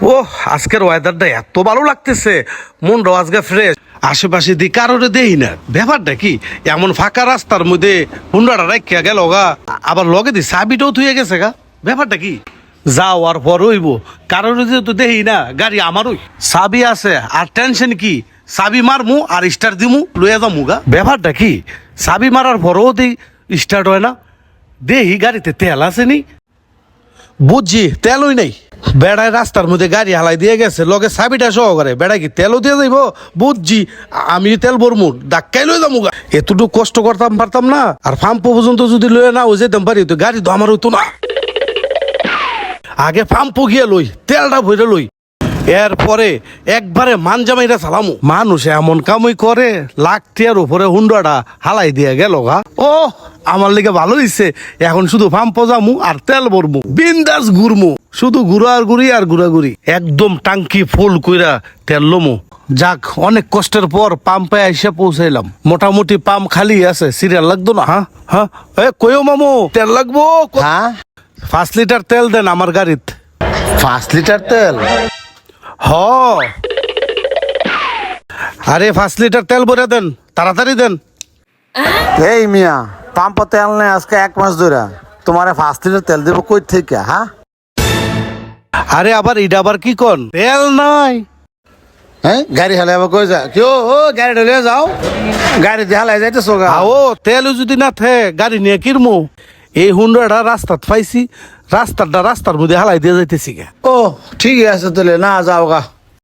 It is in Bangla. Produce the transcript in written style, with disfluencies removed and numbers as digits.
ও আজকের ওয়েদারটা এত ভালো লাগতেছে, মনটাও আজকে ফ্রেশ। আশেপাশে দিয়ে কারোরে দেই না, ব্যাপারটা কি এমন ফাঁকা রাস্তার মধ্যে হুন্ডাটা রাখিয়া গেল গা, আবার লগে দি চাবিটাও থুয়ে গেছে গা, ব্যাপারটা কি? যাওয়ার পর হইব কারোরে যেহেতু দেই না, গাড়ি আমারই, চাবি আছে আর টেনশন কি, চাবি মারমু আর স্টার্ট দিমু লইয়া যামু গা। ব্যাপারটা কি চাবি মারার পরও দেই স্টার্ট হয় না, দেহি গাড়িতে তেল আছে নি, বুঝছি তেলই নেই। বেড়ায় রাস্তার মধ্যে গাড়ি হালাই দিয়ে গেছে, লগে চাবিটা সহকারে, বেড়ায় কি তেলও দিয়ে যাইব, বুঝছি আমি তেল ভরমু ডাক্কাই লই যাবো গা। এতটুকু কষ্ট করতাম পারতাম না, আর পাম্প পর্যন্ত যদি লয়ে না ও যেতাম পারি তো গাড়ি তো আমার হইতো না। আগে পাম্প গিয়ে লই তেলটা ভরে লই, এরপরে একবারে মানজামাইরা চালামু। মানুষ এমন কামই করে, লাখ টিয়ার উপরে হুন্ডাটা হালাই দিয়ে গেল গা। ও আমার লিগে ভালো হইছে, এখন শুধু পাম্প যামু আর তেল ভরমু, বিন্দাস ঘুরমু, শুধু ঘুরি আর ঘুরাঘুরি, একদম টাঙ্কি ফুল কইরা তেল লমু। যাক, অনেক কষ্টের পর পাম্পে এসে পৌঁছাইলাম, মোটামুটি পাম্প খালি আছে, সিরিয়াল লাগতো না। হ্যাঁ হ্যাঁ, কইও মামু তেল লাগবো? হ্যাঁ, 5 লিটার তেল দেন আমার গাড়িত। 5 লিটার তেল? হ, আরে 5 লিটার তেল ভরে দেন, তাড়াতাড়ি দেন। এই মিয়া, পাম্প তেল নেই আজকে 1 মাস ধরে, তোমারে 5 লিটার তেল দেবো কই থেকে? হ্যাঁ, আরে আবার ইডা আবার কি কন, তেল নাই। হ্যাঁ, গাড়ি হালাই আবার কই যা কেউ? ও গাড়ি ঢেলে যাও, গাড়ি দিয়ে হালাই যাইতেছো গা। ও তেল যদি না থে গাড়ি নিয়ে কিরমু, এই হুন্ডাটা রাস্তাত পাইছি, রাস্তার মধ্যে হালাই দিয়ে যাইতেছি গে। ও ঠিক আছে তাহলে, না যাও গা।